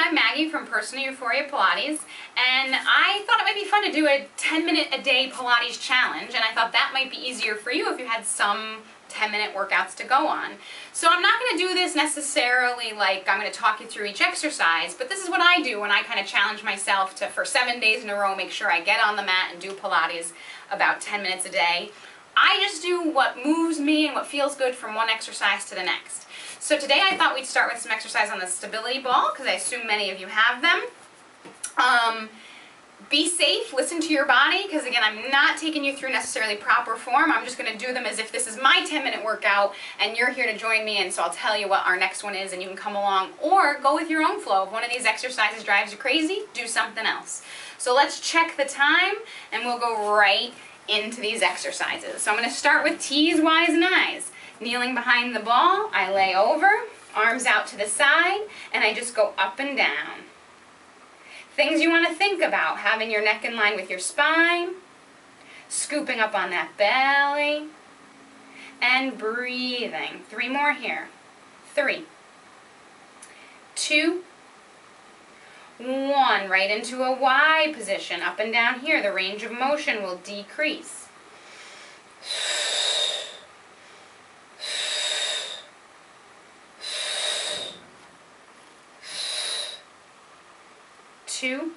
I'm Maggie from Personal Euphoria Pilates, and I thought it might be fun to do a 10-minute-a-day Pilates challenge, and I thought that might be easier for you if you had some 10-minute workouts to go on. So I'm not going to do this necessarily like I'm going to talk you through each exercise, but this is what I do when I kind of challenge myself to, for 7 days in a row, make sure I get on the mat and do Pilates about 10 minutes a day. I just do what moves me and what feels good from one exercise to the next. So today I thought we'd start with some exercise on the stability ball, because I assume many of you have them. Be safe, listen to your body, because again, I'm not taking you through necessarily proper form. I'm just going to do them as if this is my 10-minute workout and you're here to join me, and so I'll tell you what our next one is and you can come along or go with your own flow. If one of these exercises drives you crazy, do something else. So let's check the time and we'll go right into these exercises. So I'm going to start with T's, Y's, and I's. Kneeling behind the ball, I lay over, arms out to the side, and I just go up and down. Things you want to think about: having your neck in line with your spine, scooping up on that belly, and breathing. 3 more here. 3, 2, 1. Right into a Y position. Up and down here. The range of motion will decrease. 2,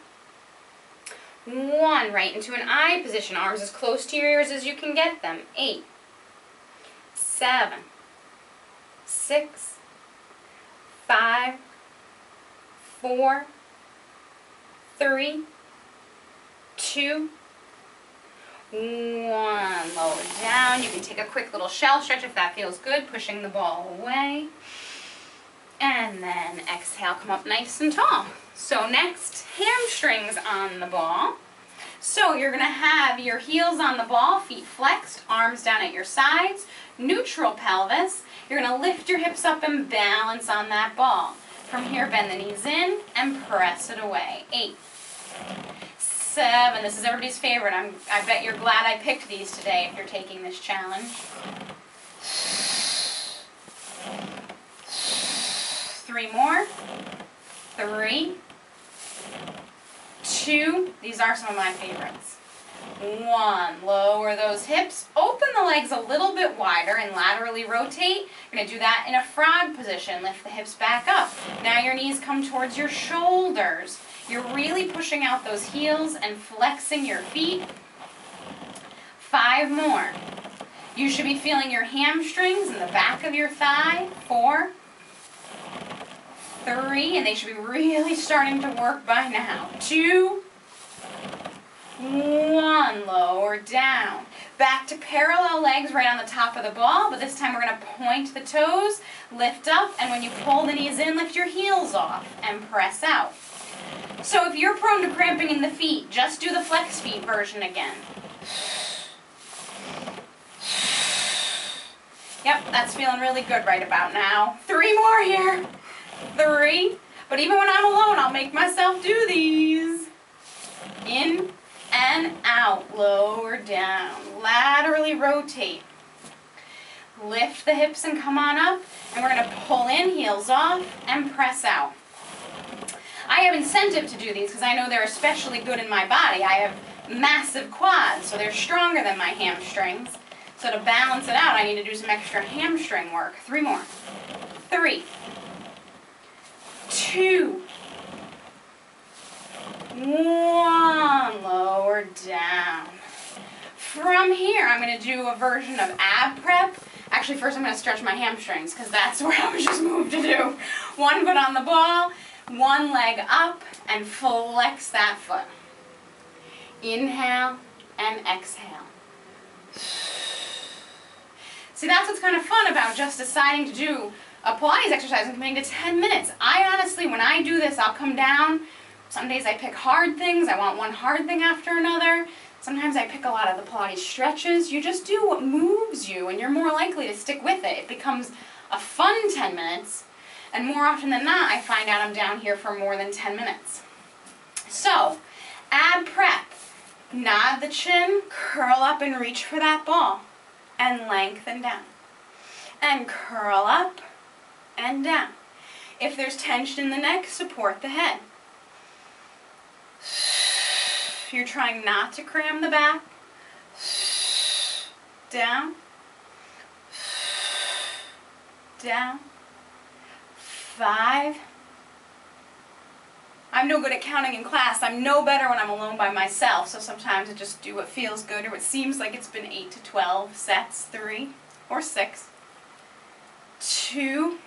1. Right into an I position. Arms as close to your ears as you can get them. 8, 7, 6, 5, 4, 3, 2, 1. Lower down. You can take a quick little shell stretch if that feels good, pushing the ball away. And then exhale, come up nice and tall. So next, hamstrings on the ball. So you're going to have your heels on the ball, feet flexed, arms down at your sides, neutral pelvis. You're going to lift your hips up and balance on that ball. From here, bend the knees in and press it away. 8, 7. This is everybody's favorite. I bet you're glad I picked these today if you're taking this challenge. 3 more. 3, 2. These are some of my favorites. 1. Lower those hips. Open the legs a little bit wider and laterally rotate. You're going to do that in a frog position. Lift the hips back up. Now your knees come towards your shoulders. You're really pushing out those heels and flexing your feet. 5 more. You should be feeling your hamstrings in the back of your thigh. 4, 3, and they should be really starting to work by now. 2, 1. Lower down. Back to parallel legs right on the top of the ball, but this time we're going to point the toes, lift up, and when you pull the knees in, lift your heels off and press out. So if you're prone to cramping in the feet, just do the flex feet version again. Yep, that's feeling really good right about now. 3 more here. 3. But even when I'm alone, I'll make myself do these. In and out. Lower down. Laterally rotate. Lift the hips and come on up. And we're going to pull in, heels off, and press out. I have incentive to do these because I know they're especially good in my body. I have massive quads, so they're stronger than my hamstrings. So to balance it out, I need to do some extra hamstring work. 3 more. 3, 2, 1. Lower down. From here, I'm going to do a version of ab prep. Actually, first I'm going to stretch my hamstrings because that's where I was just moved to do. 1 foot on the ball, 1 leg up, and flex that foot. Inhale and exhale. See, that's what's kind of fun about just deciding to do a Pilates exercise and committing to 10 minutes. I honestly, when I do this, I'll come down. Some days I pick hard things. I want one hard thing after another. Sometimes I pick a lot of the Pilates stretches. You just do what moves you, and you're more likely to stick with it. It becomes a fun 10 minutes, and more often than not, I find out I'm down here for more than 10 minutes. So, ab prep. Nod the chin, curl up and reach for that ball, and lengthen down. And curl up and down. If there's tension in the neck, support the head. You're trying not to cram the back. Down. Down. 5. I'm no good at counting in class. I'm no better when I'm alone by myself, so sometimes I just do what feels good or what seems like it's been 8 to 12 sets. 3 or 6. 2.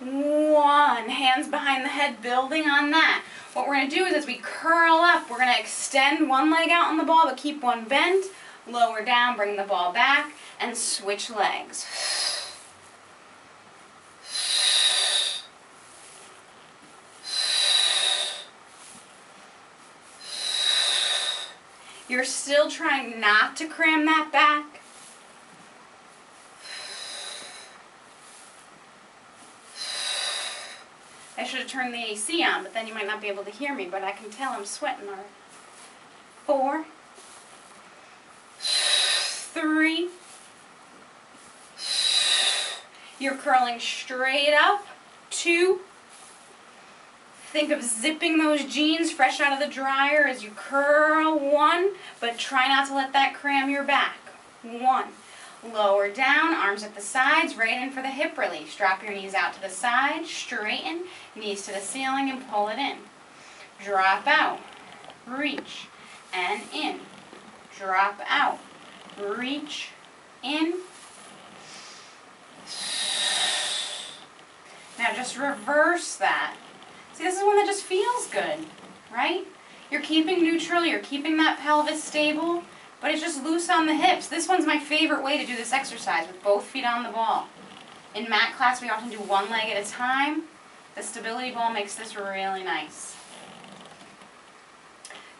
1. Hands behind the head, building on that. What we're going to do is as we curl up, we're going to extend one leg out on the ball, but keep one bent. Lower down, bring the ball back, and switch legs. You're still trying not to cram that back. I should have turned the AC on, but then you might not be able to hear me, but I can tell I'm sweating already. 4, 3. You're curling straight up. 2. Think of zipping those jeans fresh out of the dryer as you curl. 1, but try not to let that cram your back. 1. Lower down, arms at the sides, right in for the hip release. Drop your knees out to the side, straighten, knees to the ceiling and pull it in. Drop out, reach, and in. Drop out, reach, in. Now just reverse that. See, this is one that just feels good, right? You're keeping neutral, you're keeping that pelvis stable, but it's just loose on the hips. This one's my favorite way to do this exercise, with both feet on the ball. In mat class, we often do one leg at a time. The stability ball makes this really nice.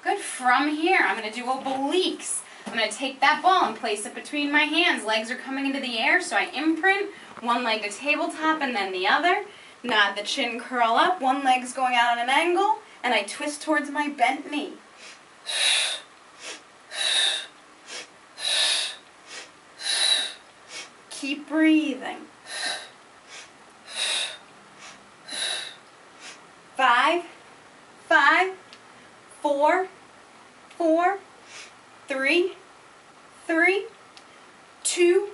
Good. From here, I'm going to do obliques. I'm going to take that ball and place it between my hands. Legs are coming into the air, so I imprint. One leg to tabletop and then the other. Nod the chin, curl up. One leg's going out on an angle, and I twist towards my bent knee. Keep breathing. 5, 5, 4, 4, 3, 3, 2,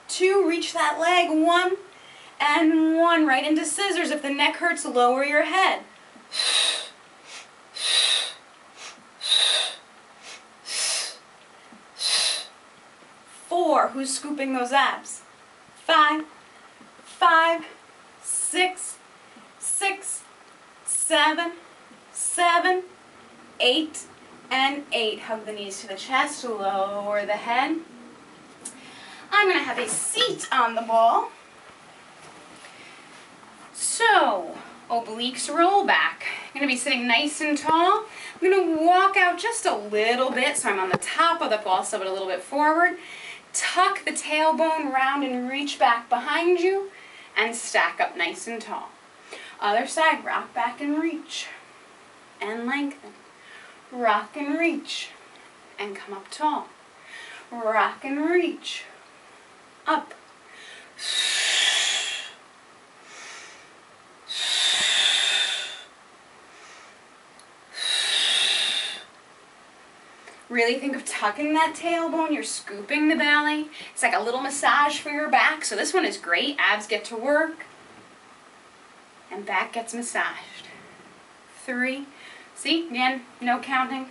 2. Reach that leg. 1 and 1. Right into scissors. If the neck hurts, lower your head. 4. Who's scooping those abs? 5, 5, 6, 6, 7, 7, 8, and 8. Hug the knees to the chest, lower the head. I'm going to have a seat on the ball. So, obliques roll back. I'm going to be sitting nice and tall. I'm going to walk out just a little bit, so I'm on the top of the ball, so but a little bit forward. Tuck the tailbone round and reach back behind you, and stack up nice and tall. Other side, rock back and reach, and lengthen. Rock and reach, and come up tall. Rock and reach, up. Really think of tucking that tailbone. You're scooping the belly. It's like a little massage for your back. So this one is great. Abs get to work. And back gets massaged. 3. See, again, no counting.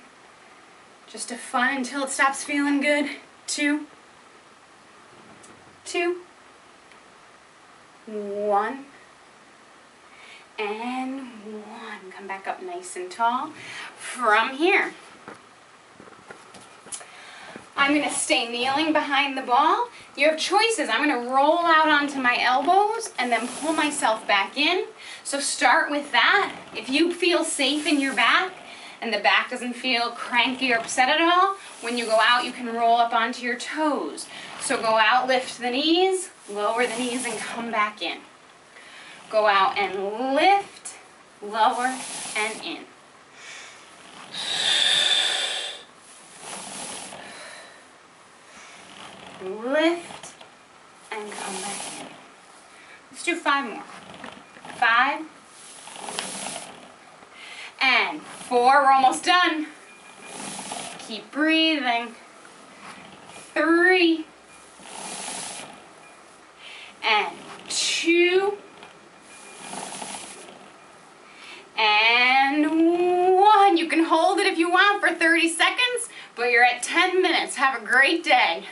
Just a fun until it stops feeling good. 2. 2. 1. And 1. Come back up nice and tall. From here, I'm going to stay kneeling behind the ball. You have choices. I'm going to roll out onto my elbows and then pull myself back in. So start with that. If you feel safe in your back and the back doesn't feel cranky or upset at all, when you go out you can roll up onto your toes. So go out, lift the knees, lower the knees, and come back in. Go out and lift, lower, and in. Lift and come back in. Let's do 5 more. 5. And 4, we're almost done. Keep breathing. 3. And 2. And 1. You can hold it if you want for 30 seconds, but you're at 10 minutes. Have a great day.